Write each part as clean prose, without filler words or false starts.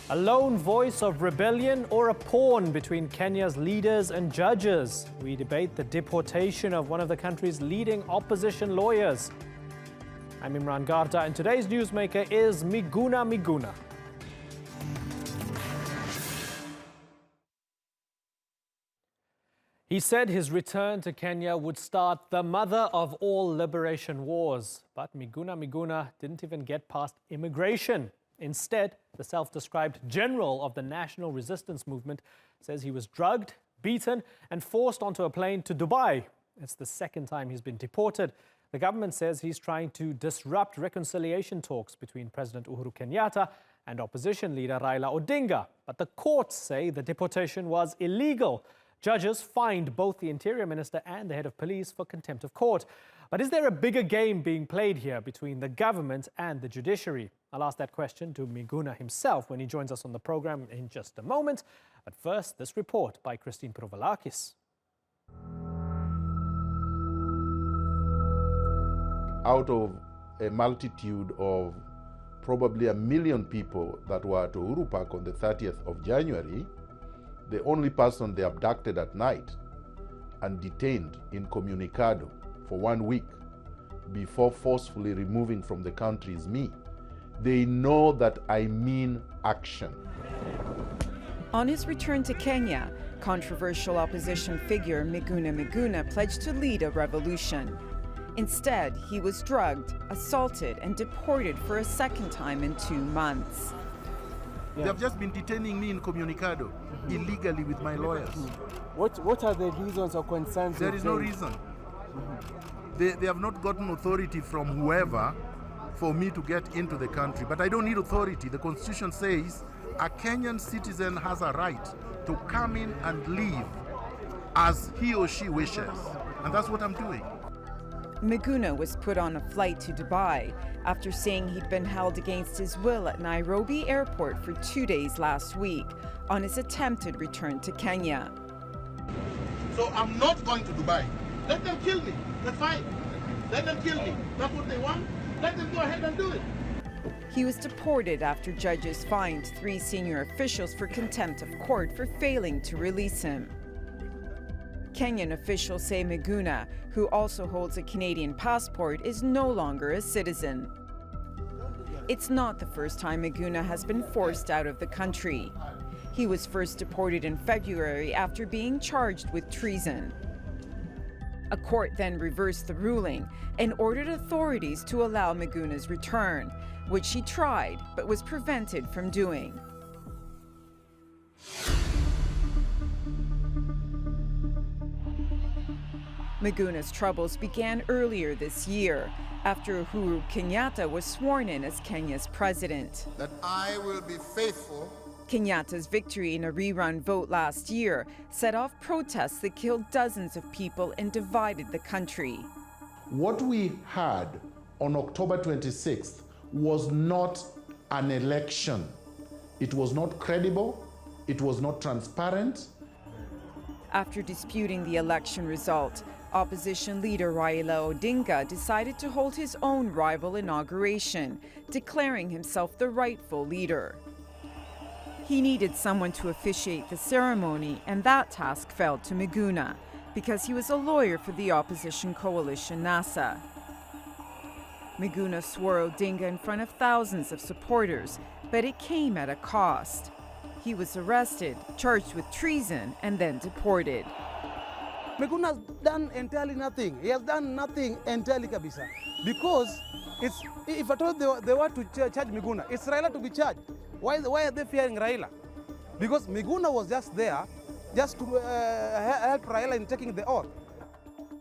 A lone voice of rebellion or a pawn between Kenya's leaders and judges? We debate the deportation of one of the country's leading opposition lawyers. I'm Imran Garda, and today's newsmaker is Miguna Miguna. He said his return to Kenya would start the mother of all liberation wars. But Miguna Miguna didn't even get past immigration. Instead, the self-described general of the national resistance movement says he was drugged, beaten and forced onto a plane to Dubai. It's the second time he's been deported. The government says he's trying to disrupt reconciliation talks between President Uhuru Kenyatta and opposition leader Raila Odinga. But the courts say the deportation was illegal. Judges fined both the Interior Minister and the head of police for contempt of court. But is there a bigger game being played here between the government and the judiciary? I'll ask that question to Miguna himself when he joins us on the program in just a moment. But first, this report by Christine Provalakis. Out of a multitude of probably 1 million people that were at Uhuru Park on the 30th of January, the only person they abducted at night and detained in Comunicado for 1 week before forcefully removing from the country is me. They know that I mean action. On his return to Kenya, controversial opposition figure Miguna Miguna pledged to lead a revolution. Instead, he was drugged, assaulted and deported for a second time in 2 months. They have just been detaining me in Comunicado illegally with my lawyers. What are the reasons or concerns? There is no reason. They have not gotten authority from whoever for me to get into the country. But I don't need authority. The Constitution says a Kenyan citizen has a right to come in and leave as he or she wishes. And that's what I'm doing. Miguna was put on a flight to Dubai after saying he'd been held against his will at Nairobi airport for 2 days last week on his attempted return to Kenya. So I'm not going to Dubai. Let them kill me. That's fine. Let them kill me. That's what they want. Let them go ahead and do it. He was deported after judges fined 3 senior officials for contempt of court for failing to release him. Kenyan officials say Miguna, who also holds a Canadian passport, is no longer a citizen. It's not the first time Miguna has been forced out of the country. He was first deported in February after being charged with treason. A court then reversed the ruling and ordered authorities to allow Miguna's return, which he tried but was prevented from doing. Miguna's troubles began earlier this year after Uhuru Kenyatta was sworn in as Kenya's president. That I will be faithful. Kenyatta's victory in a rerun vote last year set off protests that killed dozens of people and divided the country. What we had on October 26th was not an election. It was not credible. It was not transparent. After disputing the election result, opposition leader Raila Odinga decided to hold his own rival inauguration, declaring himself the rightful leader. He needed someone to officiate the ceremony, and that task fell to Miguna, because he was a lawyer for the opposition coalition NASA. Miguna swore Odinga in front of thousands of supporters, but it came at a cost. He was arrested, charged with treason, and then deported. Miguna has done entirely nothing. He has done nothing entirely, kabisa. Because if at all they were to charge Miguna, it's Raila to be charged. Why are they fearing Raila? Because Miguna was just there just to help Raila in taking the oath.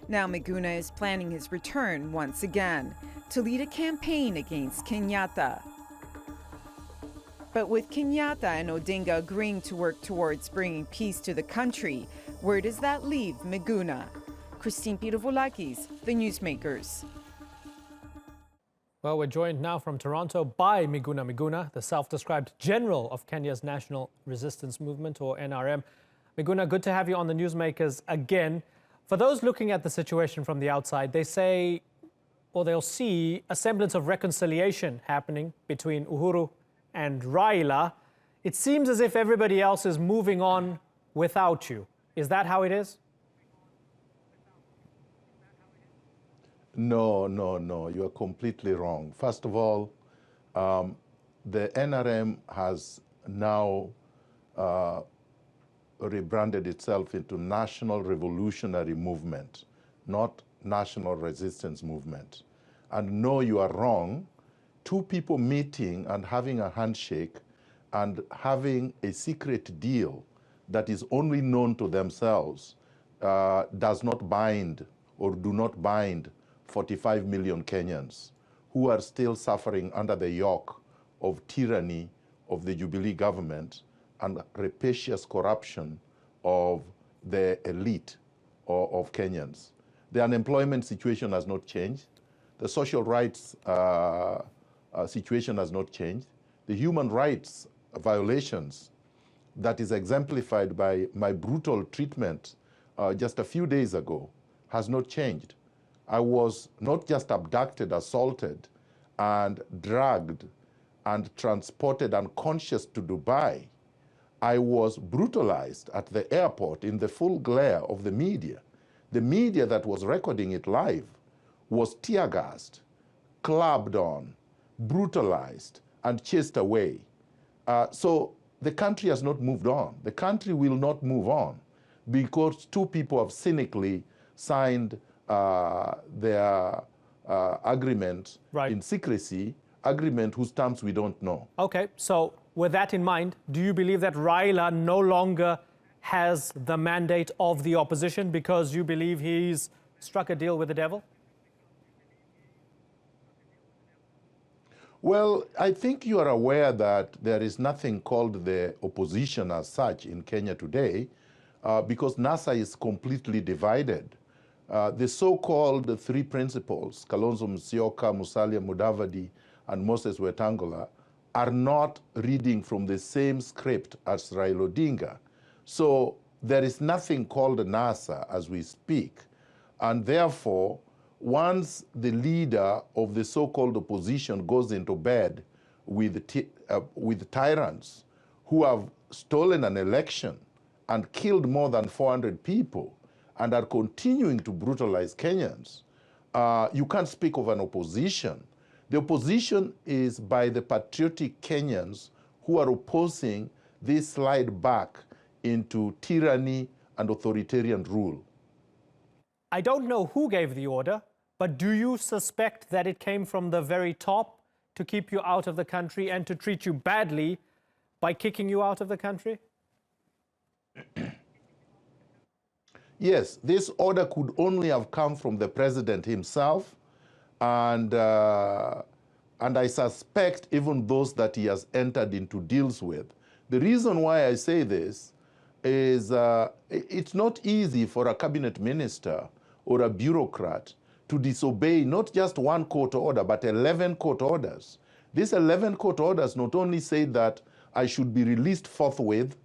Now Miguna is planning his return once again to lead a campaign against Kenyatta. But with Kenyatta and Odinga agreeing to work towards bringing peace to the country, where does that leave Miguna? Christine Provalakis, The Newsmakers. Well, we're joined now from Toronto by Miguna Miguna, the self-described general of Kenya's National Resistance Movement, or NRM. Miguna, good to have you on the Newsmakers again. For those looking at the situation from the outside, they say, or they'll see, a semblance of reconciliation happening between Uhuru and Raila. It seems as if everybody else is moving on without you. Is that how it is? No, no, no, you are completely wrong. First of all, the NRM has now rebranded itself into National Revolutionary Movement, not National Resistance Movement. And no, you are wrong. Two people meeting and having a handshake and having a secret deal that is only known to themselves does not bind or do not bind 45 million Kenyans who are still suffering under the yoke of tyranny of the Jubilee government and rapacious corruption of the elite of Kenyans. The unemployment situation has not changed. The social rights situation has not changed. The human rights violations that is exemplified by my brutal treatment just a few days ago has not changed. I was not just abducted, assaulted, and dragged and transported unconscious to Dubai. I was brutalized at the airport in the full glare of the media. The media that was recording it live was tear-gassed, clubbed on, brutalized, and chased away. So the country has not moved on. The country will not move on because two people have cynically signed their agreement in secrecy, agreement whose terms we don't know. Okay, so with that in mind, do you believe that Raila no longer has the mandate of the opposition because you believe he's struck a deal with the devil? Well, I think you are aware that there is nothing called the opposition as such in Kenya today because NASA is completely divided. The so-called three principles, Kalonzo Musyoka, Musalia Mudavadi, and Moses Wetangula, are not reading from the same script as Raila Odinga. So there is nothing called NASA as we speak. And therefore, once the leader of the so-called opposition goes into bed with tyrants who have stolen an election and killed more than 400 people and are continuing to brutalize Kenyans, you can't speak of an opposition. The opposition is by the patriotic Kenyans who are opposing this slide back into tyranny and authoritarian rule. I don't know who gave the order, but do you suspect that it came from the very top to keep you out of the country and to treat you badly by kicking you out of the country? Yes, this order could only have come from the president himself, and I suspect even those that he has entered into deals with. The reason why I say this is it's not easy for a cabinet minister or a bureaucrat to disobey not just one court order, but 11 court orders. These 11 court orders not only say that I should be released forthwith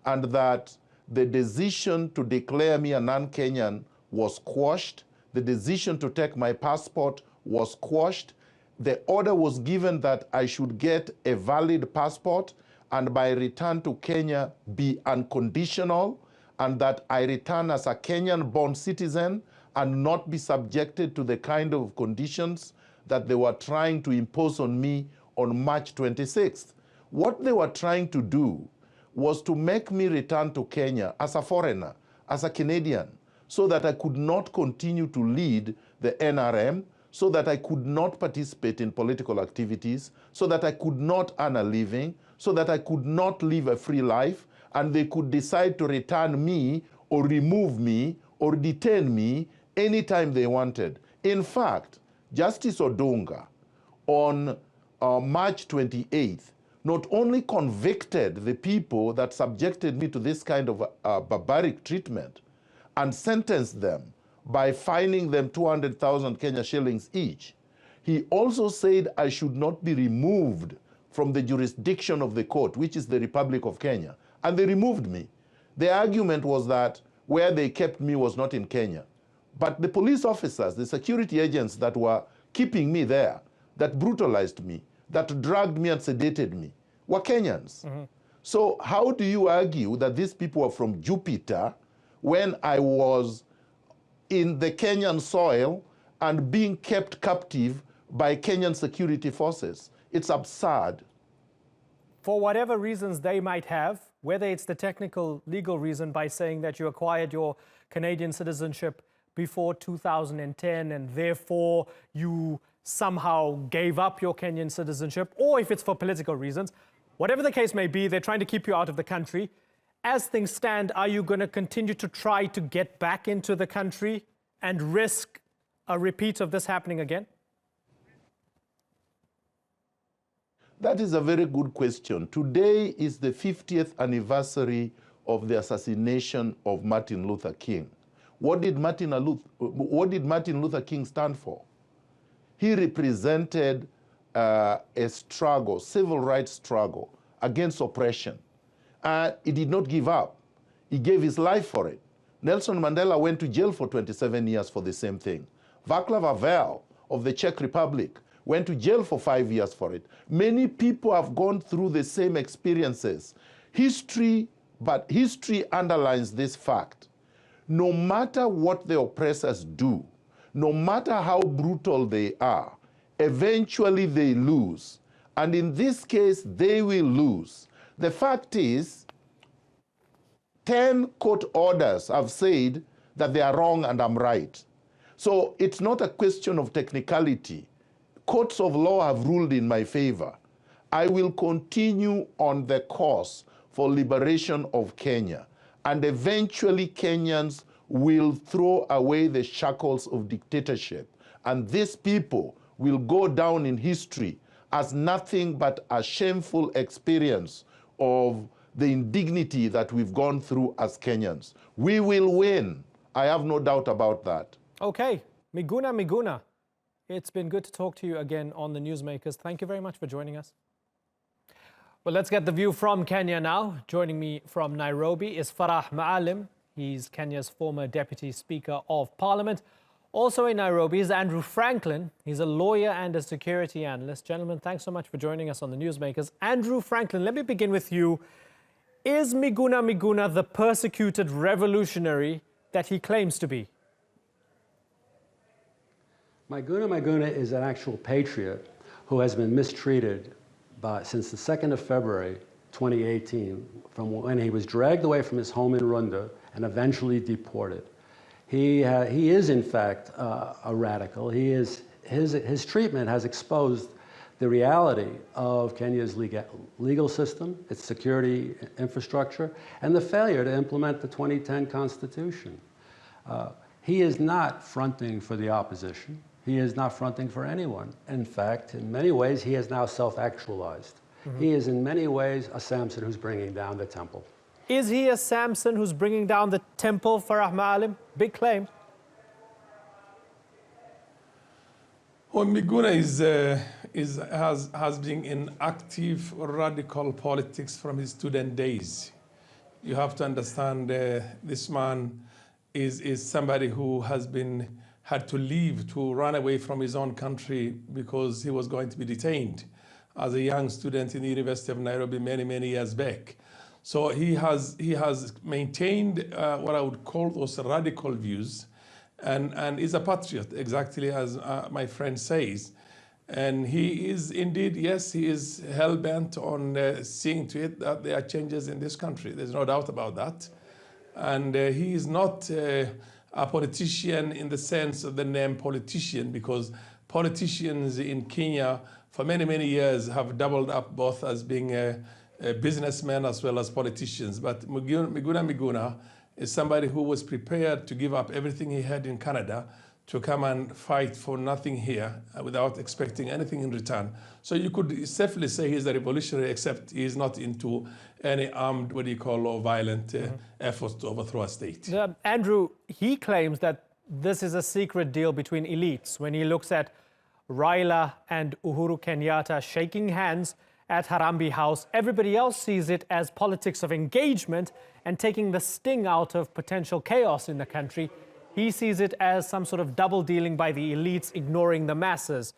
and that the decision to declare me a non-Kenyan was quashed, the decision to take my passport was quashed, the order was given that I should get a valid passport and my return to Kenya be unconditional, and that I return as a Kenyan-born citizen and not be subjected to the kind of conditions that they were trying to impose on me on March 26th. What they were trying to do was to make me return to Kenya as a foreigner, as a Canadian, so that I could not continue to lead the NRM, so that I could not participate in political activities, so that I could not earn a living, so that I could not live a free life, and they could decide to return me or remove me or detain me anytime they wanted. In fact, Justice Odunga on March 28th not only convicted the people that subjected me to this kind of barbaric treatment and sentenced them by fining them 200,000 Kenya shillings each, he also said I should not be removed from the jurisdiction of the court, which is the Republic of Kenya. And they removed me. The argument was that where they kept me was not in Kenya. But the police officers, the security agents that were keeping me there, that brutalized me, that dragged me and sedated me, were Kenyans. So how do you argue that these people are from Jupiter when I was in the Kenyan soil and being kept captive by Kenyan security forces? It's absurd. For whatever reasons they might have, whether it's the technical legal reason by saying that you acquired your Canadian citizenship before 2010 and therefore you somehow gave up your Kenyan citizenship, or if it's for political reasons, whatever the case may be, they're trying to keep you out of the country. As things stand, are you going to continue to try to get back into the country and risk a repeat of this happening again? That is a very good question. Today is the 50th anniversary of the assassination of Martin Luther King. What did Martin Luther King stand for? He represented a struggle, civil rights struggle against oppression. He did not give up. He gave his life for it. Nelson Mandela went to jail for 27 years for the same thing. Václav Havel of the Czech Republic went to jail for 5 years for it. Many people have gone through the same experiences. But history underlines this fact. No matter what the oppressors do, no matter how brutal they are, eventually they lose. And in this case, they will lose. The fact is, 10 court orders have said that they are wrong and I'm right. So it's not a question of technicality. Courts of law have ruled in my favor. I will continue on the course for liberation of Kenya. And eventually Kenyans will throw away the shackles of dictatorship. And these people will go down in history as nothing but a shameful experience of the indignity that we've gone through as Kenyans. We will win. I have no doubt about that. Okay, Miguna Miguna, it's been good to talk to you again on the Newsmakers. Thank you very much for joining us. Well, let's get the view from Kenya now. Joining me from Nairobi is Farah Maalim. He's Kenya's former Deputy Speaker of Parliament. Also in Nairobi is Andrew Franklin. He's a lawyer and a security analyst. Gentlemen, thanks so much for joining us on the Newsmakers. Andrew Franklin, let me begin with you. Is Miguna Miguna the persecuted revolutionary that he claims to be? Miguna Miguna is an actual patriot who has been mistreated since the 2nd of February 2018, from when he was dragged away from his home in Rwanda and eventually deported. He is, in fact, a radical. His treatment has exposed the reality of Kenya's legal system, its security infrastructure, and the failure to implement the 2010 Constitution. He is not fronting for the opposition. He is not fronting for anyone. In fact, in many ways, he is now self-actualized. He is in many ways a Samson who's bringing down the temple. Is he a Samson who's bringing down the temple, Farah Maalim? Big claim. Well, Miguna has been in active radical politics from his student days. You have to understand this man is somebody who had to leave, to run away from his own country because he was going to be detained as a young student in the University of Nairobi many years back. So he has maintained what I would call those radical views, and is a patriot, exactly as my friend says. And he is indeed, yes, he is hell-bent on seeing to it that there are changes in this country. There's no doubt about that. And he is not a politician in the sense of the name politician, because politicians in Kenya for many years have doubled up both as being businessmen as well as politicians. But Miguna Miguna is somebody who was prepared to give up everything he had in Canada to come and fight for nothing here without expecting anything in return. So you could safely say he's a revolutionary, except he's not into any armed, or violent efforts to overthrow a state. Andrew, he claims that this is a secret deal between elites when he looks at Raila and Uhuru Kenyatta shaking hands at Harambee House. Everybody else sees it as politics of engagement and taking the sting out of potential chaos in the country. He sees it as some sort of double dealing by the elites, ignoring the masses.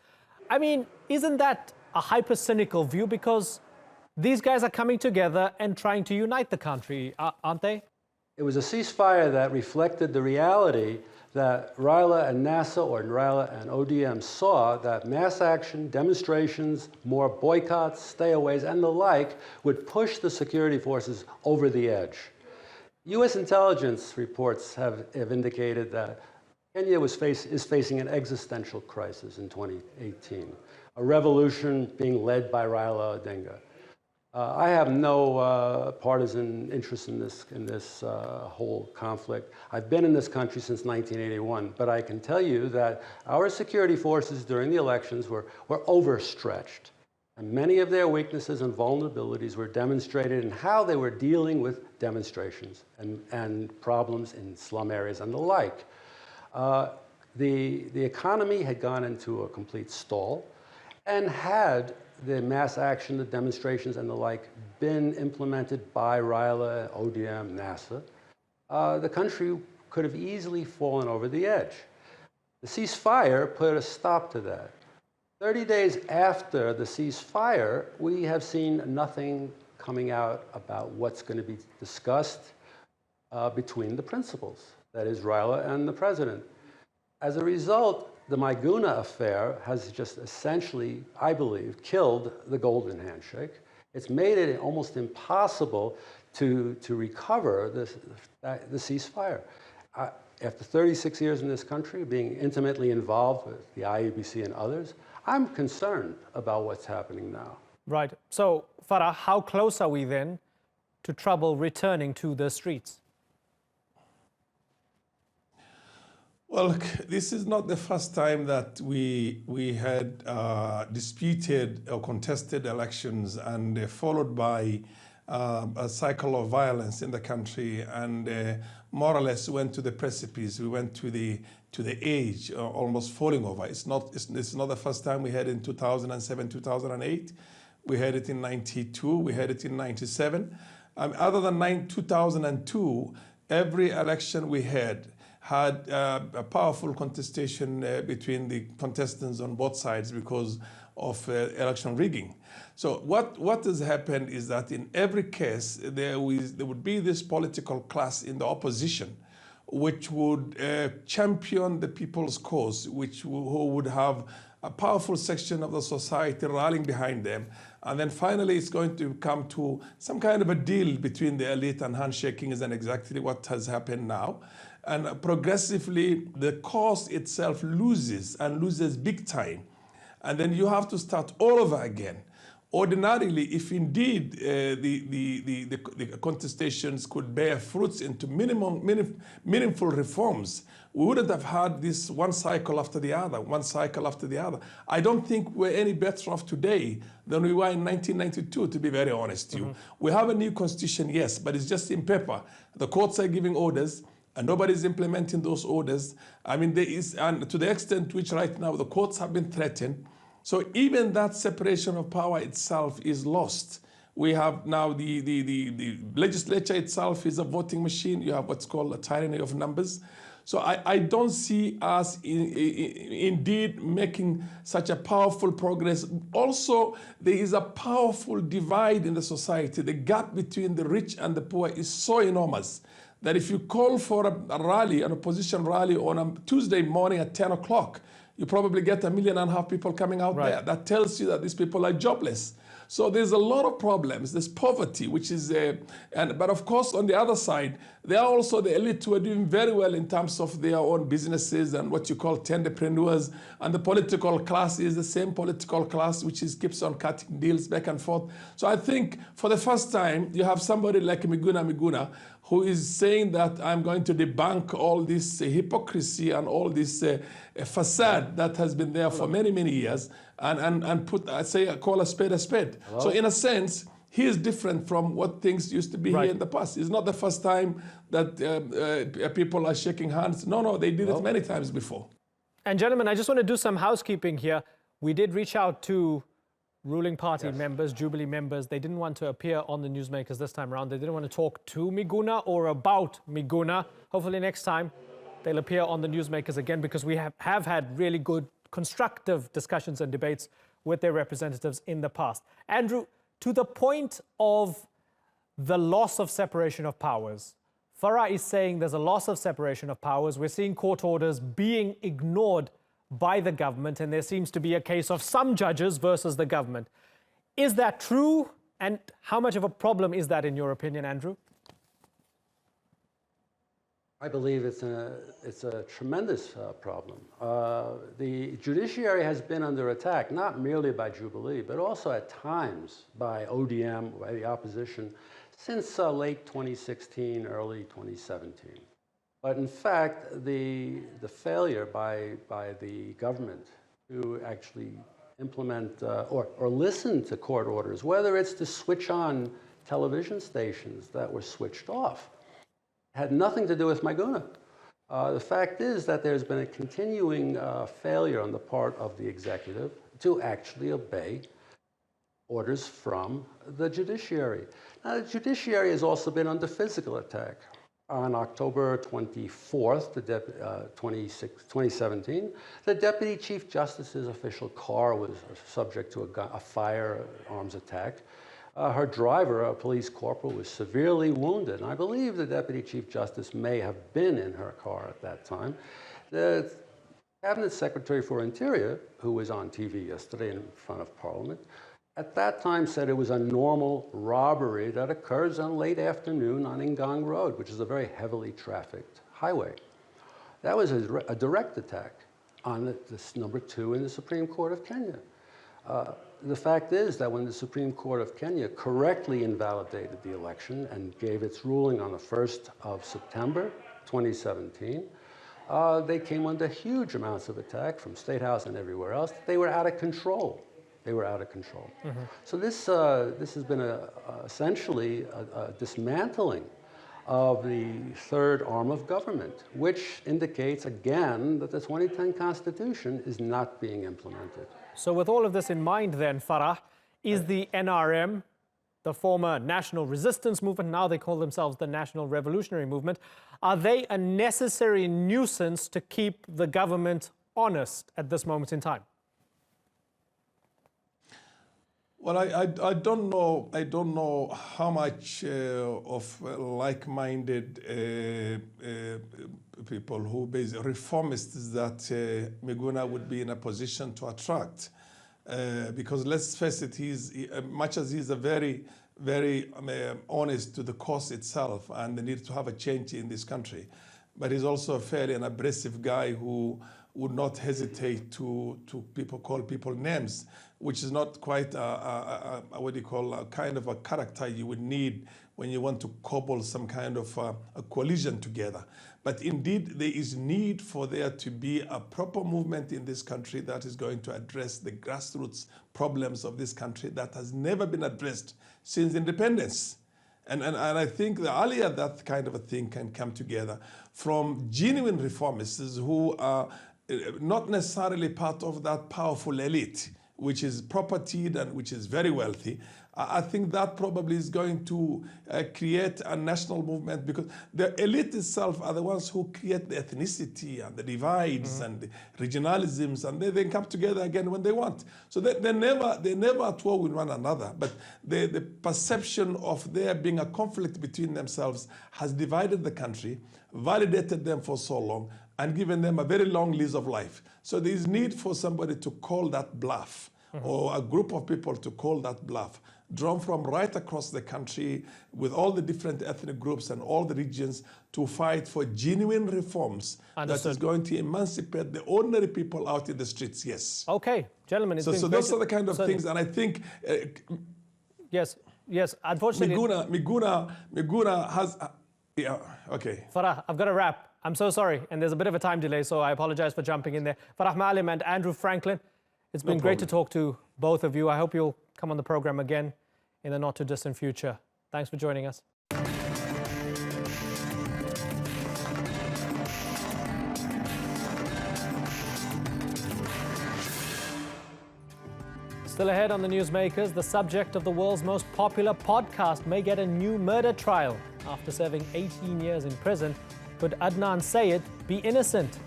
I mean, isn't that a hyper-cynical view? Because These guys are coming together and trying to unite the country, aren't they? It was a ceasefire that reflected the reality that Raila and NASA, or Raila and ODM, saw that mass action, demonstrations, more boycotts, stayaways, and the like would push the security forces over the edge. U.S. intelligence reports have indicated that Kenya is facing an existential crisis in 2018, a revolution being led by Raila Odinga. I have no partisan interest in this whole conflict. I've been in this country since 1981, but I can tell you that our security forces during the elections were overstretched. And many of their weaknesses and vulnerabilities were demonstrated in how they were dealing with demonstrations and problems in slum areas and the like. The economy had gone into a complete stall, and had the mass action, the demonstrations and the like been implemented by Raila, ODM, NASA, the country could have easily fallen over the edge. The ceasefire put a stop to that. 30 days after the ceasefire, we have seen nothing coming out about what's going to be discussed between the principals, that is Raila and the president. As a result, the Miguna affair has just essentially, I believe, killed the golden handshake. It's made it almost impossible to recover the ceasefire. After 36 years in this country, being intimately involved with the IUBC and others, I'm concerned about what's happening now. Right. So, Farah, how close are we then to trouble returning to the streets? Well, this is not the first time that we had disputed or contested elections and followed by a cycle of violence in the country, and more or less went to the precipice. We went to the edge, almost falling over. It's not the first time. We had it in 2007, 2008. We had it in 92. We had it in 97. Other than 2002, every election we had a powerful contestation between the contestants on both sides because of election rigging. So what has happened is that in every case, there would be this political class in the opposition which would champion the people's cause, who would have a powerful section of the society rallying behind them. And then finally, it's going to come to some kind of a deal between the elite, and handshaking isn't exactly what has happened now. And progressively, the cause itself loses big time. And then you have to start all over again. Ordinarily, if indeed the contestations could bear fruits into meaningful reforms, we wouldn't have had this one cycle after the other, one cycle after the other. I don't think we're any better off today than we were in 1992, to be very honest with you. We have a new constitution, yes, but it's just in paper. The courts are giving orders, and nobody's implementing those orders. I mean, and to the extent which right now the courts have been threatened. So even that separation of power itself is lost. We have now the legislature itself is a voting machine. You have what's called a tyranny of numbers. So I don't see us indeed making such a powerful progress. Also, there is a powerful divide in the society. The gap between the rich and the poor is so enormous that if you call for a rally, an opposition rally on a Tuesday morning at 10 o'clock, you probably get 1.5 million people coming out there. That tells you that these people are jobless. So there's a lot of problems. There's poverty, which is, but of course, on the other side, there are also the elite who are doing very well in terms of their own businesses and what you call tenderpreneurs. And the political class is the same political class, which keeps on cutting deals back and forth. So I think for the first time, you have somebody like Miguna Miguna, who is saying that I'm going to debunk all this hypocrisy and all this facade that has been there for many, many years, and call a spade a spade. Hello? So in a sense, he is different from what things used to be here in the past. It's not the first time that people are shaking hands. No, they did it many times before. And gentlemen, I just want to do some housekeeping here. We did reach out to ruling party members, Jubilee members. They didn't want to appear on the Newsmakers this time around. They didn't want to talk to Miguna or about Miguna. Hopefully next time they'll appear on the Newsmakers again, because we have had really good, constructive discussions and debates with their representatives in the past. Andrew, to the point of the loss of separation of powers. Farah is saying there's a loss of separation of powers. We're seeing court orders being ignored by the government, and there seems to be a case of some judges versus the government. Is that true? And how much of a problem is that in your opinion, Andrew? I believe it's a tremendous problem. The judiciary has been under attack, not merely by Jubilee, but also at times by ODM, by the opposition, since late 2016, early 2017. But in fact, the failure by the government to actually implement or listen to court orders, whether it's to switch on television stations that were switched off, had nothing to do with Miguna. The fact is that there's been a continuing failure on the part of the executive to actually obey orders from the judiciary. Now, the judiciary has also been under physical attack. On October 24th, 2017, the Deputy Chief Justice's official car was subject to a firearms attack. Her driver, a police corporal, was severely wounded. And I believe the Deputy Chief Justice may have been in her car at that time. The Cabinet Secretary for Interior, who was on TV yesterday in front of Parliament, at that time said it was a normal robbery that occurs on late afternoon on Ngang Road, which is a very heavily trafficked highway. That was a direct attack on this number 2 in the Supreme Court of Kenya. The fact is that when the Supreme Court of Kenya correctly invalidated the election and gave its ruling on the 1st of September 2017, they came under huge amounts of attack from State House and everywhere else. They were out of control. They were out of control. Mm-hmm. So this has been essentially a dismantling of the third arm of government, which indicates again that the 2010 Constitution is not being implemented. So with all of this in mind then, Farah, is the NRM, the former National Resistance Movement, now they call themselves the National Revolutionary Movement, are they a necessary nuisance to keep the government honest at this moment in time? Well, I don't know. I don't know how much of like-minded people who basically reformists that Miguna would be in a position to attract, because let's face it, he's much as he's a very honest to the cause itself and the need to have a change in this country, but he's also a fairly an abrasive guy who would not hesitate to call people names, which is not quite what do you call a kind of a character you would need when you want to cobble some kind of a coalition together. But indeed, there is need for there to be a proper movement in this country that is going to address the grassroots problems of this country that has never been addressed since independence. And I think the earlier that kind of a thing can come together from genuine reformists who are not necessarily part of that powerful elite, which is propertied and which is very wealthy. I think that probably is going to create a national movement, because the elite itself are the ones who create the ethnicity and the divides and the regionalisms, and they come together again when they want. So they never at war with one another, but the perception of there being a conflict between themselves has divided the country, validated them for so long, and given them a very long lease of life. So there is need for somebody to call that bluff, or a group of people to call that bluff, drawn from right across the country with all the different ethnic groups and all the regions to fight for genuine reforms. Understood. That is going to emancipate the ordinary people out in the streets, yes. Okay, gentlemen. So those are the kind of things, and I think... Yes, unfortunately... Miguna has... yeah, okay. Farah, I've got to wrap. I'm so sorry, and there's a bit of a time delay, so I apologize for jumping in there. Farah Maalim and Andrew Franklin, it's been great to talk to both of you. I hope you'll come on the program again in the not-too-distant future. Thanks for joining us. Still ahead on the Newsmakers, the subject of the world's most popular podcast may get a new murder trial. After serving 18 years in prison, could Adnan Syed be innocent?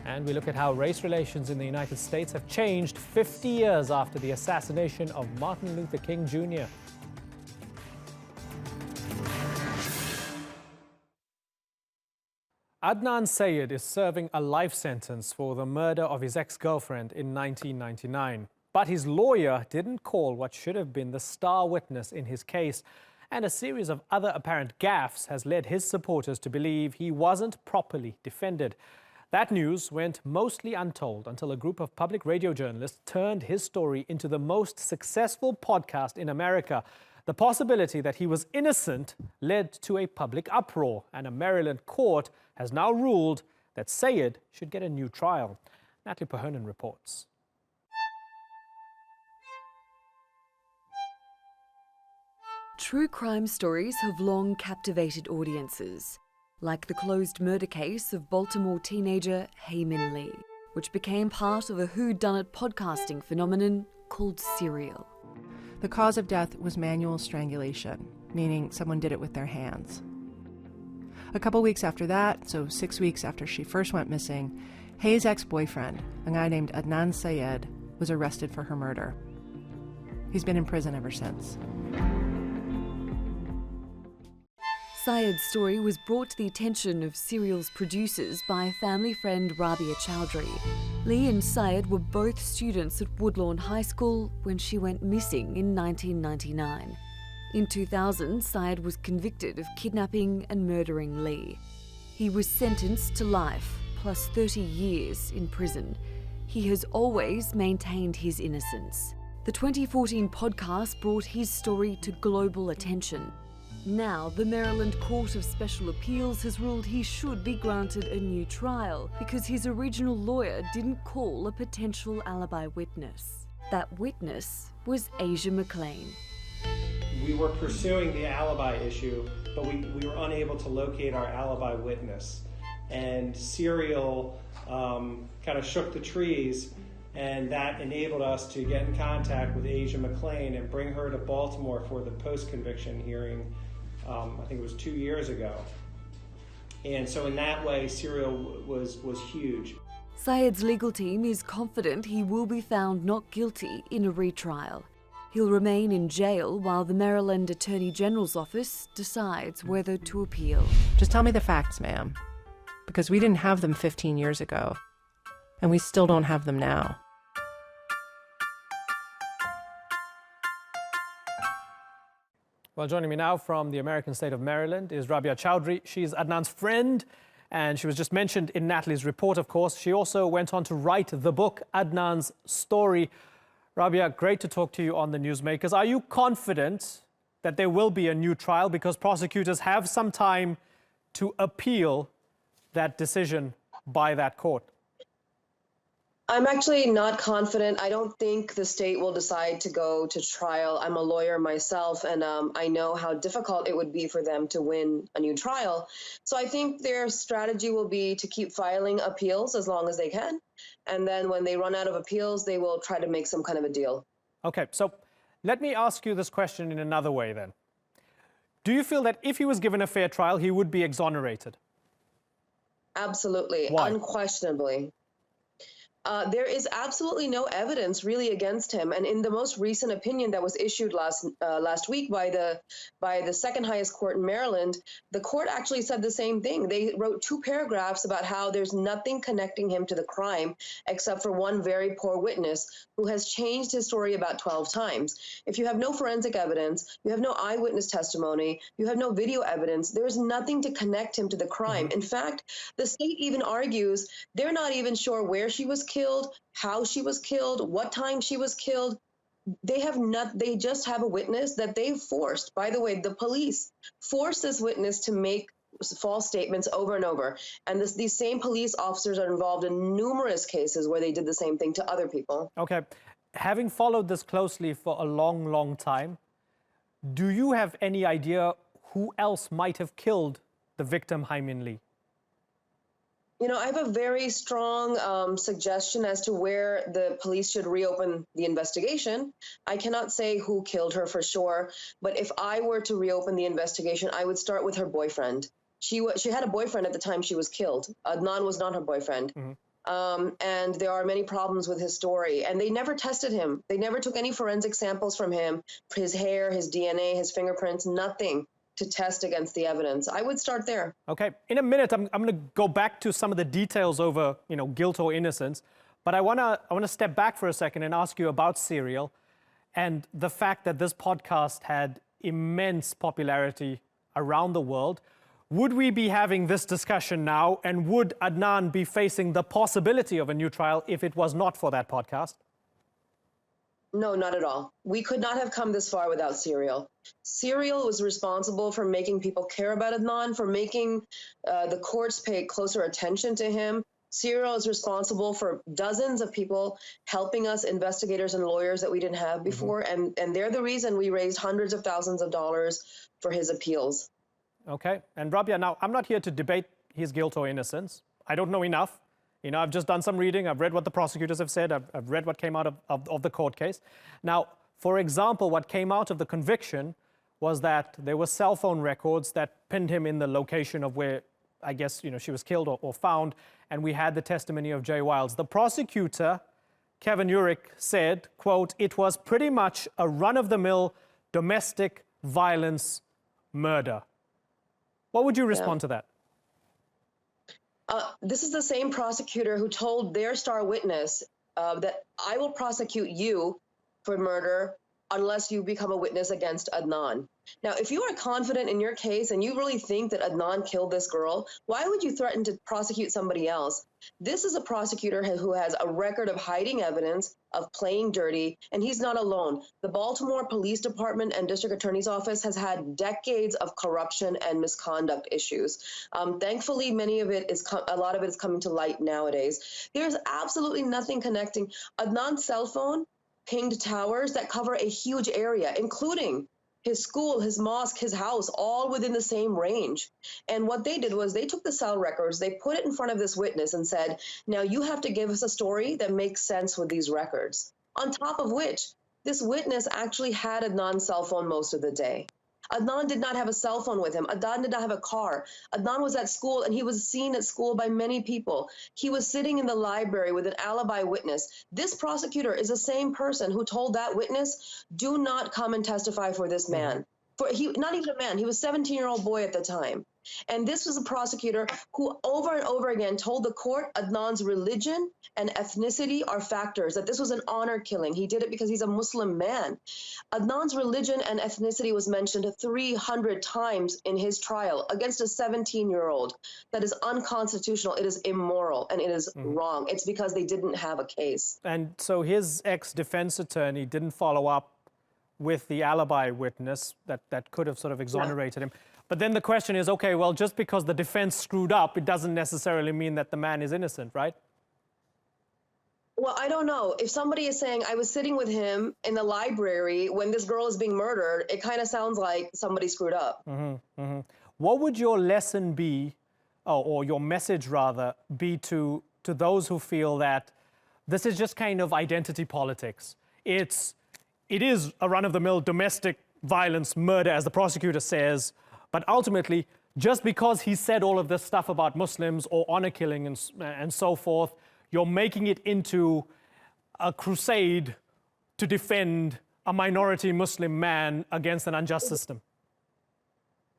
And we look at how race relations in the United States have changed 50 years after the assassination of Martin Luther King Jr. Adnan Syed is serving a life sentence for the murder of his ex-girlfriend in 1999. But his lawyer didn't call what should have been the star witness in his case. And a series of other apparent gaffes has led his supporters to believe he wasn't properly defended. That news went mostly untold until a group of public radio journalists turned his story into the most successful podcast in America. The possibility that he was innocent led to a public uproar, and a Maryland court has now ruled that Syed should get a new trial. Natalie Pahernan reports. True crime stories have long captivated audiences, like the closed murder case of Baltimore teenager Hae Min Lee, which became part of a whodunit podcasting phenomenon called Serial. The cause of death was manual strangulation, meaning someone did it with their hands. A couple weeks after that, so 6 weeks after she first went missing, Hae's ex-boyfriend, a guy named Adnan Syed, was arrested for her murder. He's been in prison ever since. Syed's story was brought to the attention of Serial's producers by family friend Rabia Chaudry. Lee and Syed were both students at Woodlawn High School when she went missing in 1999. In 2000, Syed was convicted of kidnapping and murdering Lee. He was sentenced to life, plus 30 years in prison. He has always maintained his innocence. The 2014 podcast brought his story to global attention. Now, the Maryland Court of Special Appeals has ruled he should be granted a new trial because his original lawyer didn't call a potential alibi witness. That witness was Asia McClain. We were pursuing the alibi issue, but we were unable to locate our alibi witness. And Serial kind of shook the trees, and that enabled us to get in contact with Asia McClain and bring her to Baltimore for the post-conviction hearing. I think it was 2 years ago. And so in that way, Serial was huge. Syed's legal team is confident he will be found not guilty in a retrial. He'll remain in jail while the Maryland Attorney General's office decides whether to appeal. Just tell me the facts, ma'am, because we didn't have them 15 years ago, and we still don't have them now. Well, joining me now from the American state of Maryland is Rabia Chaudry. She's Adnan's friend, and she was just mentioned in Natalie's report, of course. She also went on to write the book, Adnan's Story. Rabia, great to talk to you on The Newsmakers. Are you confident that there will be a new trial because prosecutors have some time to appeal that decision by that court? I'm actually not confident. I don't think the state will decide to go to trial. I'm a lawyer myself, and I know how difficult it would be for them to win a new trial. So I think their strategy will be to keep filing appeals as long as they can. And then when they run out of appeals, they will try to make some kind of a deal. Okay, so let me ask you this question in another way then. Do you feel that if he was given a fair trial, he would be exonerated? Absolutely. Why? Unquestionably. There is absolutely no evidence really against him, and in the most recent opinion that was issued last week by the second highest court in Maryland, the court actually said the same thing. They wrote 2 paragraphs about how there's nothing connecting him to the crime except for one very poor witness who has changed his story about 12 times. If you have no forensic evidence, you have no eyewitness testimony, you have no video evidence, there's nothing to connect him to the crime. In fact, the state even argues they're not even sure where she was killed, how she was killed, what time she was killed. They just have a witness that they forced. By the way, the police forced this witness to make false statements over and over. And these same police officers are involved in numerous cases where they did the same thing to other people. Okay. Having followed this closely for a long, long time, do you have any idea who else might have killed the victim, Hae Min Lee? You know, I have a very strong suggestion as to where the police should reopen the investigation. I cannot say who killed her for sure, but if I were to reopen the investigation, I would start with her boyfriend. She had a boyfriend at the time she was killed. Adnan was not her boyfriend. and there are many problems with his story. And they never tested him. They never took any forensic samples from him, his hair, his DNA, his fingerprints, nothing to test against the evidence. I would start there. Okay, in a minute, I'm going to go back to some of the details over, guilt or innocence. But I want to step back for a second and ask you about Serial and the fact that this podcast had immense popularity around the world. Would we be having this discussion now, and would Adnan be facing the possibility of a new trial if it was not for that podcast? No, not at all. We could not have come this far without Serial. Serial was responsible for making people care about Adnan, for making the courts pay closer attention to him. Serial is responsible for dozens of people helping us, investigators and lawyers that we didn't have before, and they're the reason we raised hundreds of thousands of dollars for his appeals. Okay, and Rabia, now I'm not here to debate his guilt or innocence. I don't know enough. I've just done some reading. I've read what the prosecutors have said. I've read what came out of the court case. Now, for example, what came out of the conviction was that there were cell phone records that pinned him in the location of where, I guess, she was killed or found, and we had the testimony of Jay Wiles. The prosecutor, Kevin Urick, said, quote, "It was pretty much a run-of-the-mill domestic violence murder." What would you respond to that? This is the same prosecutor who told their star witness that I will prosecute you for murder unless you become a witness against Adnan. Now, if you are confident in your case and you really think that Adnan killed this girl, why would you threaten to prosecute somebody else? This is a prosecutor who has a record of hiding evidence, of playing dirty, and he's not alone. The Baltimore Police Department and District Attorney's Office has had decades of corruption and misconduct issues. Thankfully, a lot of it is coming to light nowadays. There's absolutely nothing connecting. Adnan's cell phone pinged towers that cover a huge area, including his school, his mosque, his house, all within the same range. And what they did was they took the cell records, they put it in front of this witness and said, now you have to give us a story that makes sense with these records. On top of which, this witness actually had Adnan's cell phone most of the day. Adnan did not have a cell phone with him. Adnan did not have a car. Adnan was at school, and he was seen at school by many people. He was sitting in the library with an alibi witness. This prosecutor is the same person who told that witness, do not come and testify for this man. Not even a man, he was a 17-year-old boy at the time. And this was a prosecutor who over and over again told the court Adnan's religion and ethnicity are factors, that this was an honor killing. He did it because he's a Muslim man. Adnan's religion and ethnicity was mentioned 300 times in his trial against a 17-year-old. That is unconstitutional, it is immoral, and it is wrong. It's because they didn't have a case. And so his ex-defense attorney didn't follow up with the alibi witness that could have sort of exonerated him. But then the question is, okay, well, just because the defense screwed up, it doesn't necessarily mean that the man is innocent, right? Well, I don't know. If somebody is saying, I was sitting with him in the library when this girl is being murdered, it kind of sounds like somebody screwed up. What would your lesson be, or your message rather, be to those who feel that this is just kind of identity politics? It is a run-of-the-mill domestic violence murder, as the prosecutor says, but ultimately, just because he said all of this stuff about Muslims or honor killing and so forth, you're making it into a crusade to defend a minority Muslim man against an unjust system.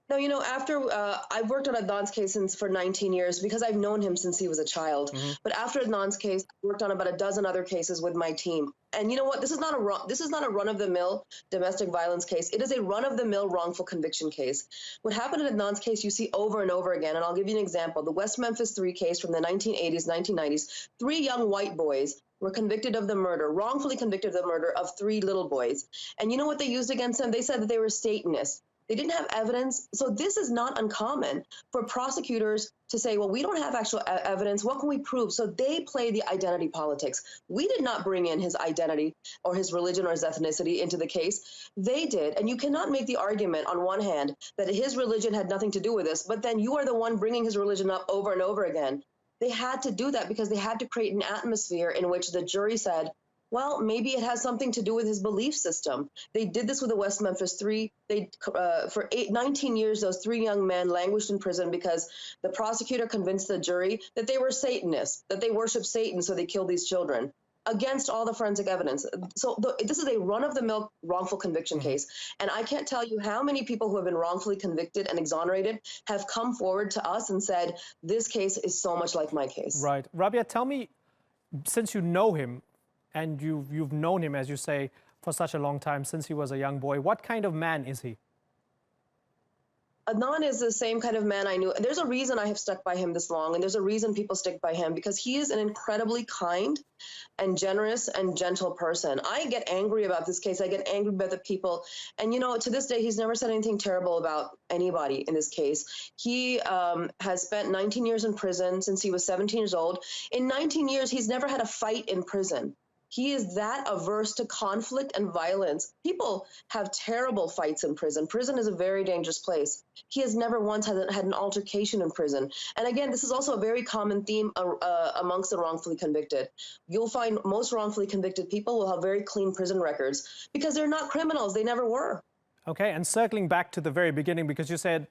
No, after I've worked on Adnan's case for 19 years because I've known him since he was a child. But after Adnan's case, I worked on about a dozen other cases with my team. And you know what? This is not a run-of-the-mill domestic violence case. It is a run-of-the-mill wrongful conviction case. What happened in Adnan's case, you see over and over again. And I'll give you an example. The West Memphis 3 case from the 1980s, 1990s. 3 young white boys were convicted of the murder, wrongfully convicted of the murder of 3 little boys. And you know what they used against them? They said that they were Satanists. They didn't have evidence. So this is not uncommon for prosecutors to say, well, we don't have actual evidence. What can we prove? So they play the identity politics. We did not bring in his identity or his religion or his ethnicity into the case. They did. And you cannot make the argument on one hand that his religion had nothing to do with this, but then you are the one bringing his religion up over and over again. They had to do that because they had to create an atmosphere in which the jury said, Well, maybe it has something to do with his belief system. They did this with the West Memphis Three. For 19 years, those 3 young men languished in prison because the prosecutor convinced the jury that they were Satanists, that they worship Satan, so they killed these children, against all the forensic evidence. So this is a run-of-the-mill wrongful conviction case. And I can't tell you how many people who have been wrongfully convicted and exonerated have come forward to us and said, this case is so much like my case. Right. Rabia, tell me, since you know him, and you've known him, as you say, for such a long time, since he was a young boy, what kind of man is he? Adnan is the same kind of man I knew. There's a reason I have stuck by him this long, and there's a reason people stick by him, because he is an incredibly kind and generous and gentle person. I get angry about this case. I get angry about the people. And, you know, to this day, he's never said anything terrible about anybody in this case. He has spent 19 years in prison since he was 17 years old. In 19 years, he's never had a fight in prison. He is that averse to conflict and violence. People have terrible fights in prison. Prison is a very dangerous place. He has never once had an altercation in prison. And again, this is also a very common theme amongst the wrongfully convicted. You'll find most wrongfully convicted people will have very clean prison records because they're not criminals. They never were. Okay, and circling back to the very beginning, because you said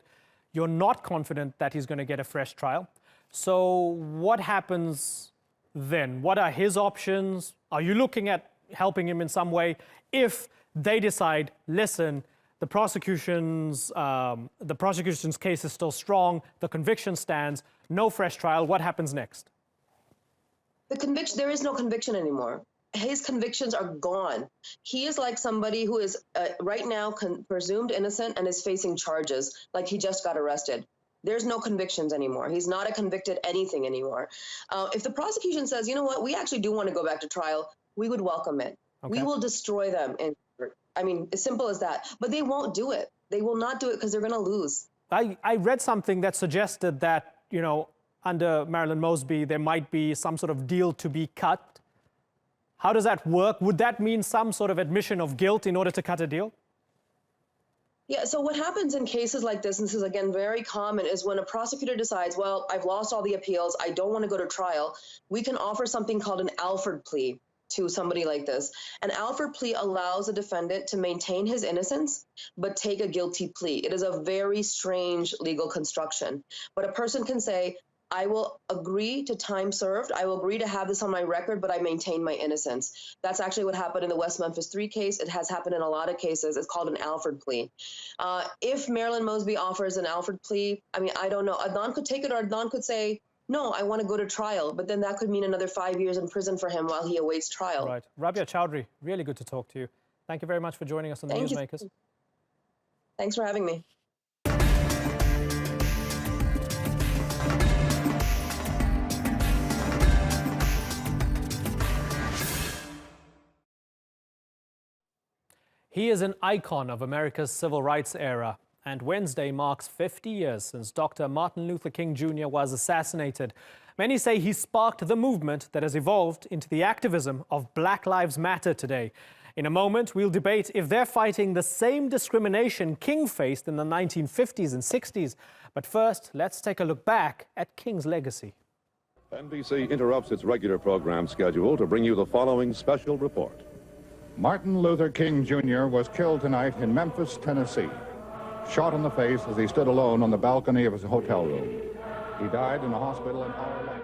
you're not confident that he's going to get a fresh trial. So what happens then? What are his options? Are you looking at helping him in some way if they decide, listen, the prosecution's case is still strong, the conviction stands, no fresh trial, what happens next? There is no conviction anymore. His convictions are gone. He is like somebody who is right now presumed innocent and is facing charges, like he just got arrested. There's no convictions anymore. He's not a convicted anything anymore. If the prosecution says, you know what, we actually do want to go back to trial, we would welcome it. Okay. We will destroy them. I mean, as simple as that. But they won't do it. They will not do it because they're going to lose. I read something that suggested that, you know, under Marilyn Mosby, there might be some sort of deal to be cut. How does that work? Would that mean some sort of admission of guilt in order to cut a deal? Yeah, so what happens in cases like this, and this is again very common, is when a prosecutor decides, well, I've lost all the appeals, I don't want to go to trial, we can offer something called an Alford plea to somebody like this. An Alford plea allows a defendant to maintain his innocence, but take a guilty plea. It is a very strange legal construction. But a person can say, I will agree to time served. I will agree to have this on my record, but I maintain my innocence. That's actually what happened in the West Memphis 3 case. It has happened in a lot of cases. It's called an Alford plea. If Marilyn Mosby offers an Alford plea, I mean, I don't know. Adnan could take it, or Adnan could say, no, I want to go to trial. But then that could mean another 5 years in prison for him while he awaits trial. Right. Rabia Chaudry, really good to talk to you. Thank you very much for joining us on the Newsmakers. Thanks for having me. He is an icon of America's civil rights era, and Wednesday marks 50 years since Dr. Martin Luther King Jr. was assassinated. Many say he sparked the movement that has evolved into the activism of Black Lives Matter today. In a moment, we'll debate if they're fighting the same discrimination King faced in the 1950s and 60s. But first, let's take a look back at King's legacy. NBC interrupts its regular program schedule to bring you the following special report. Martin Luther King Jr. was killed tonight in Memphis, Tennessee, shot in the face as he stood alone on the balcony of his hotel room. He died in a hospital in our land.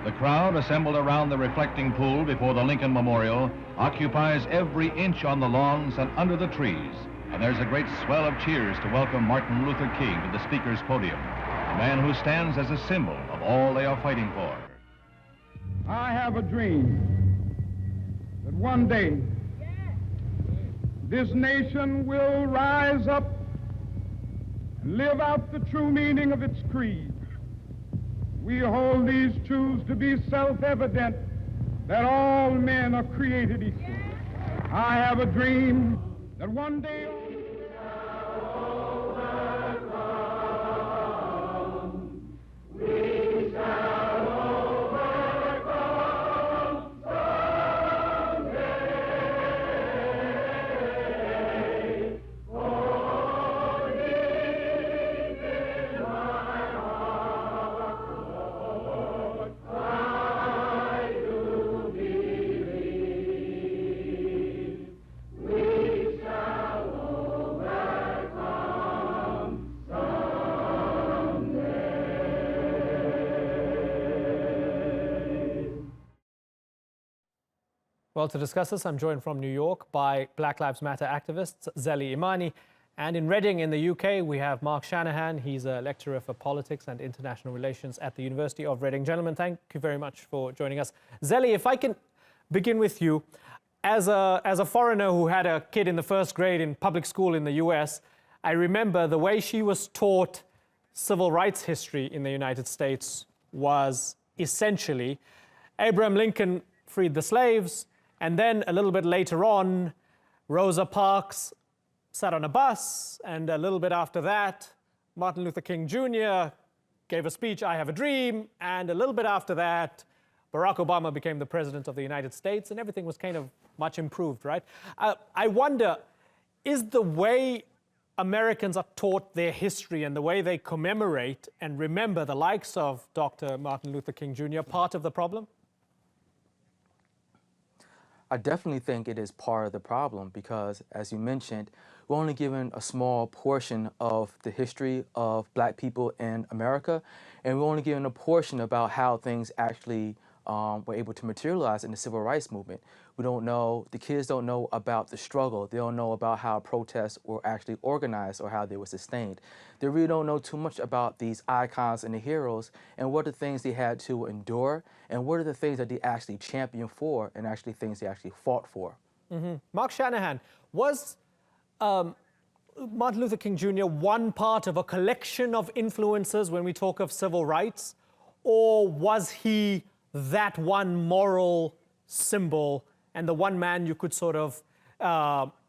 The crowd assembled around the reflecting pool before the Lincoln Memorial occupies every inch on the lawns and under the trees. And there's a great swell of cheers to welcome Martin Luther King to the speaker's podium, a man who stands as a symbol of all they are fighting for. I have a dream that one day this nation will rise up and live out the true meaning of its creed. We hold these truths to be self-evident, that all men are created equal. I have a dream that one day we shall overcome. Well, to discuss this, I'm joined from New York by Black Lives Matter activists Zeli Imani. And in Reading, in the UK, we have Mark Shanahan. He's a lecturer for politics and international relations at the University of Reading. Gentlemen, thank you very much for joining us. Zeli, if I can begin with you. As a foreigner who had a kid in the first grade in public school in the US, I remember the way she was taught civil rights history in the United States was essentially Abraham Lincoln freed the slaves, and then a little bit later on, Rosa Parks sat on a bus, and a little bit after that, Martin Luther King Jr. gave a speech, I Have a Dream, and a little bit after that, Barack Obama became the president of the United States, and everything was kind of much improved, right? I wonder, is the way Americans are taught their history and the way they commemorate and remember the likes of Dr. Martin Luther King Jr. part of the problem? I definitely think it is part of the problem because, as you mentioned, we're only given a small portion of the history of Black people in America, and we're only given a portion about how things actually were able to materialize in the civil rights movement. We don't know, the kids don't know about the struggle. They don't know about how protests were actually organized or how they were sustained. They really don't know too much about these icons and the heroes and what are the things they had to endure and what are the things that they actually championed for and actually things they actually fought for. Mm-hmm. Mark Shanahan, was Martin Luther King Jr. one part of a collection of influences when we talk of civil rights, or was he that one moral symbol and the one man you could sort of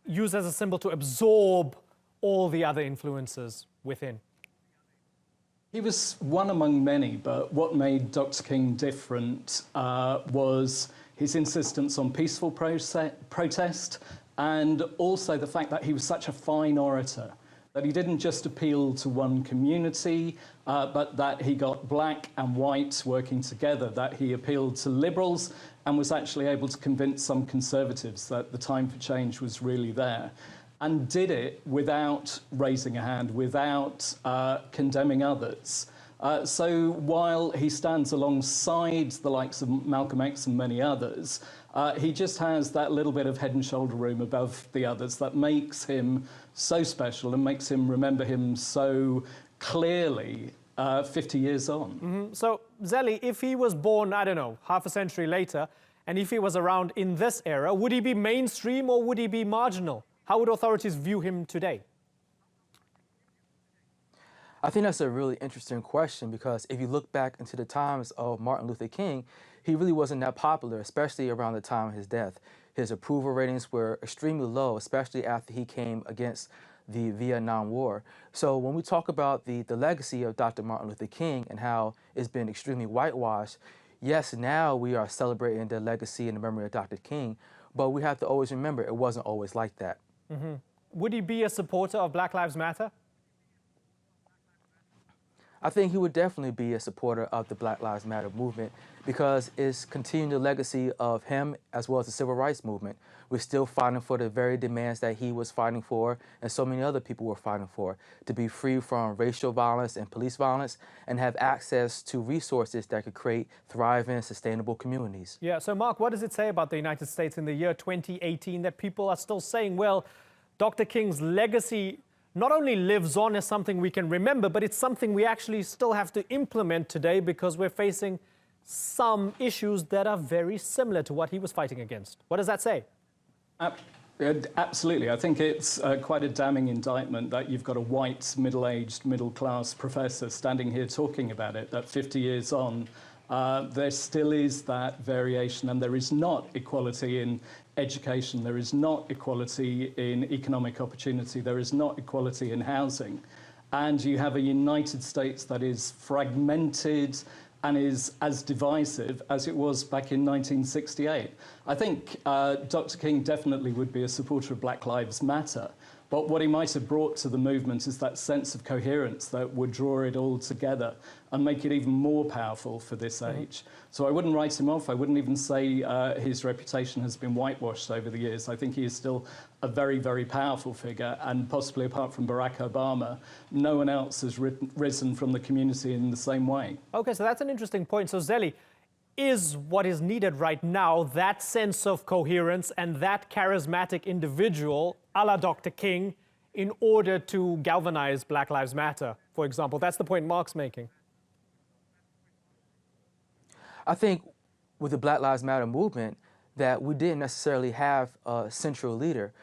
use as a symbol to absorb all the other influences within? He was one among many, but what made Dr. King different was his insistence on peaceful protest and also the fact that he was such a fine orator, that he didn't just appeal to one community, but that he got black and white working together, that he appealed to liberals and was actually able to convince some conservatives that the time for change was really there, and did it without raising a hand, without condemning others. So while he stands alongside the likes of Malcolm X and many others, he just has that little bit of head and shoulder room above the others that makes him so special and makes him remember him so clearly 50 years on. Mm-hmm. So, Zeli, if he was born, I don't know, half a century later, and if he was around in this era, would he be mainstream or would he be marginal? How would authorities view him today? I think that's a really interesting question because if you look back into the times of Martin Luther King, he really wasn't that popular, especially around the time of his death. His approval ratings were extremely low, especially after he came against the Vietnam War. So when we talk about the legacy of Dr. Martin Luther King and how it's been extremely whitewashed, yes, now we are celebrating the legacy and the memory of Dr. King, but we have to always remember it wasn't always like that. Mm-hmm. Would he be a supporter of Black Lives Matter? I think he would definitely be a supporter of the Black Lives Matter movement because it's continuing the legacy of him as well as the civil rights movement. We're still fighting for the very demands that he was fighting for and so many other people were fighting for, to be free from racial violence and police violence and have access to resources that could create thriving, sustainable communities. Yeah, so Mark, what does it say about the United States in the year 2018 that people are still saying, well, Dr. King's legacy not only lives on as something we can remember, but it's something we actually still have to implement today because we're facing some issues that are very similar to what he was fighting against. What does that say? Absolutely. I think it's quite a damning indictment that you've got a white, middle-aged, middle-class professor standing here talking about it, that 50 years on, there still is that variation, and there is not equality in education, there is not equality in economic opportunity, there is not equality in housing. And you have a United States that is fragmented and is as divisive as it was back in 1968. I think Dr. King definitely would be a supporter of Black Lives Matter, but what he might have brought to the movement is that sense of coherence that would draw it all together and make it even more powerful for this age. So I wouldn't write him off. I wouldn't even say his reputation has been whitewashed over the years. I think he is still a very, very powerful figure, and possibly apart from Barack Obama, no one else has risen from the community in the same way. Okay, so that's an interesting point. So Zeli, is what is needed right now, that sense of coherence and that charismatic individual, a la Dr. King, in order to galvanize Black Lives Matter, for example. That's the point Mark's making. I think with the Black Lives Matter movement that we didn't necessarily have a central leader.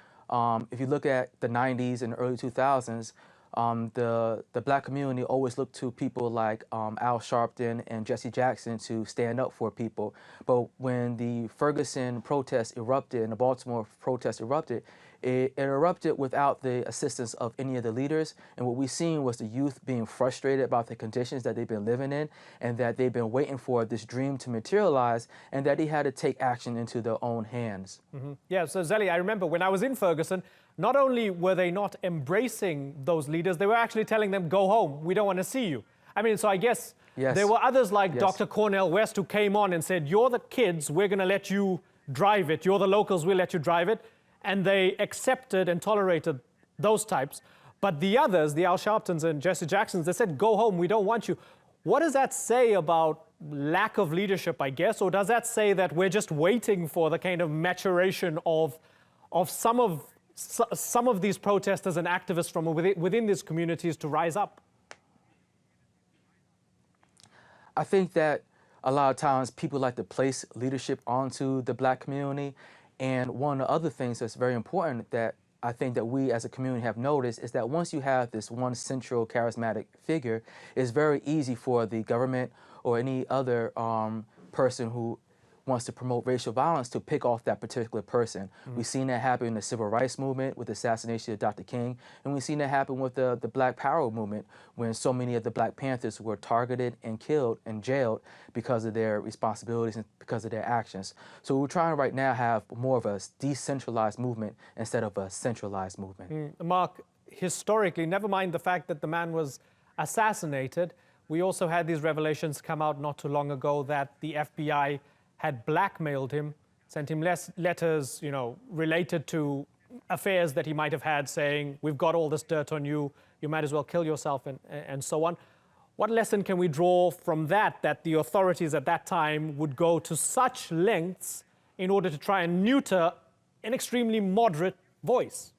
If you look at the 90s and early 2000s, the Black community always looked to people like Al Sharpton and Jesse Jackson to stand up for people. But when the Ferguson protest erupted and the Baltimore protest erupted, it erupted without the assistance of any of the leaders. And what we've seen was the youth being frustrated about the conditions that they've been living in and that they've been waiting for this dream to materialize and that they had to take action into their own hands. Mm-hmm. Yeah, so Zeli, I remember when I was in Ferguson, not only were they not embracing those leaders, they were actually telling them, go home, we don't want to see you. I mean, so I guess there were others like Dr. Cornel West who came on and said, you're the kids, we're going to let you drive it. You're the locals, we'll let you drive it. And they accepted and tolerated those types. But the others, the Al Sharptons and Jesse Jacksons, they said, go home, we don't want you. What does that say about lack of leadership, I guess? Or does that say that we're just waiting for the kind of maturation of some of these protesters and activists from within these communities to rise up? I think that a lot of times people like to place leadership onto the Black community. And one of the other things that's very important that I think that we as a community have noticed is that once you have this one central charismatic figure, it's very easy for the government or any other person who wants to promote racial violence to pick off that particular person. Mm-hmm. We've seen that happen in the civil rights movement with the assassination of Dr. King, and we've seen that happen with the Black Power movement when so many of the Black Panthers were targeted and killed and jailed because of their responsibilities and because of their actions. So we're trying to right now have more of a decentralized movement instead of a centralized movement. Mark, historically, never mind the fact that the man was assassinated, we also had these revelations come out not too long ago that the FBI had blackmailed him, sent him letters, related to affairs that he might have had, saying, we've got all this dirt on you, you might as well kill yourself, and so on. What lesson can we draw from that the authorities at that time would go to such lengths in order to try and neuter an extremely moderate voice?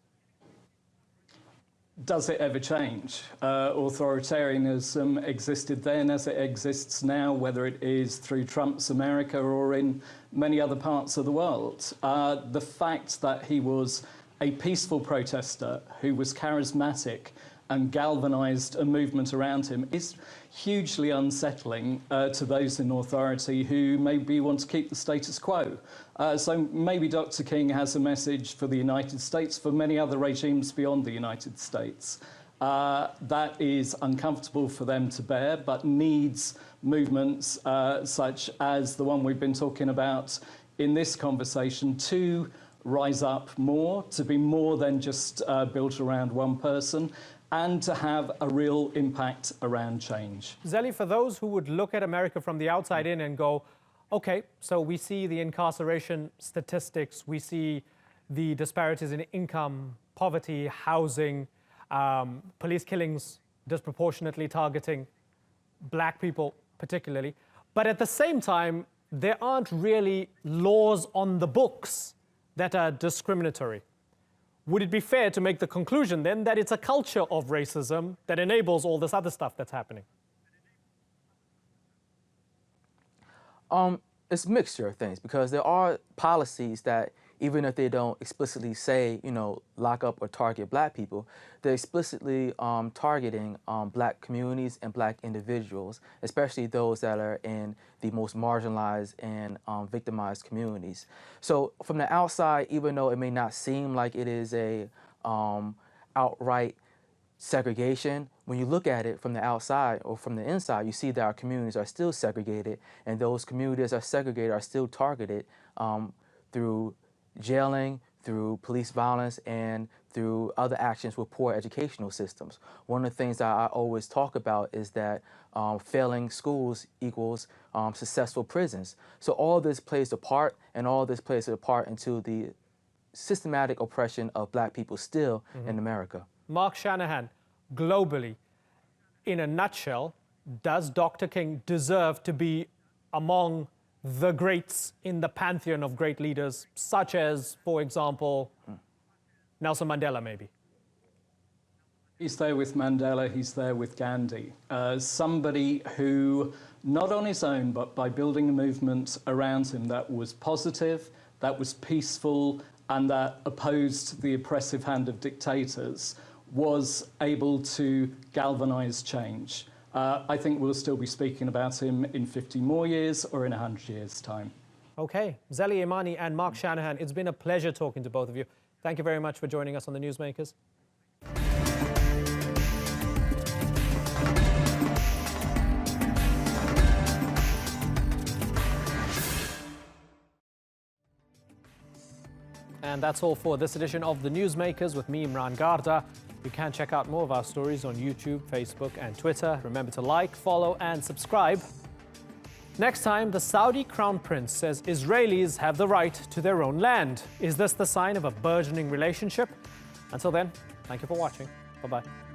Does it ever change? Authoritarianism existed then as it exists now, whether it is through Trump's America or in many other parts of the world. The fact that he was a peaceful protester who was charismatic and galvanized a movement around him is hugely unsettling to those in authority who maybe want to keep the status quo. So maybe Dr. King has a message for the United States, for many other regimes beyond the United States. That is uncomfortable for them to bear, but needs movements such as the one we've been talking about in this conversation to rise up more, to be more than just built around one person, and to have a real impact around change. Zeli, for those who would look at America from the outside in and go, okay, so we see the incarceration statistics, we see the disparities in income, poverty, housing, police killings disproportionately targeting Black people particularly. But at the same time, there aren't really laws on the books that are discriminatory. Would it be fair to make the conclusion then that it's a culture of racism that enables all this other stuff that's happening? It's a mixture of things because there are policies that even if they don't explicitly say, lock up or target Black people, they're explicitly targeting Black communities and Black individuals, especially those that are in the most marginalized and victimized communities. So from the outside, even though it may not seem like it is a outright segregation, when you look at it from the outside or from the inside, you see that our communities are still segregated, and those communities are segregated are still targeted through jailing, through police violence, and through other actions with poor educational systems. One of the things that I always talk about is that failing schools equals successful prisons. So all this plays a part, and all this plays a part into the systematic oppression of Black people still in America. Mark Shanahan, globally, in a nutshell, does Dr. King deserve to be among the greats in the pantheon of great leaders, such as, for example, Nelson Mandela, maybe? He's there with Mandela, he's there with Gandhi. Somebody who, not on his own, but by building a movement around him that was positive, that was peaceful, and that opposed the oppressive hand of dictators, was able to galvanize change. I think we'll still be speaking about him in 50 more years or in 100 years' time. Okay, Zeli Imani and Mark Shanahan, it's been a pleasure talking to both of you. Thank you very much for joining us on the Newsmakers. And that's all for this edition of the Newsmakers with me, Imran Garda. You can check out more of our stories on YouTube, Facebook and Twitter. Remember to like, follow and subscribe. Next time, the Saudi Crown Prince says Israelis have the right to their own land. Is this the sign of a burgeoning relationship? Until then, thank you for watching. Bye-bye.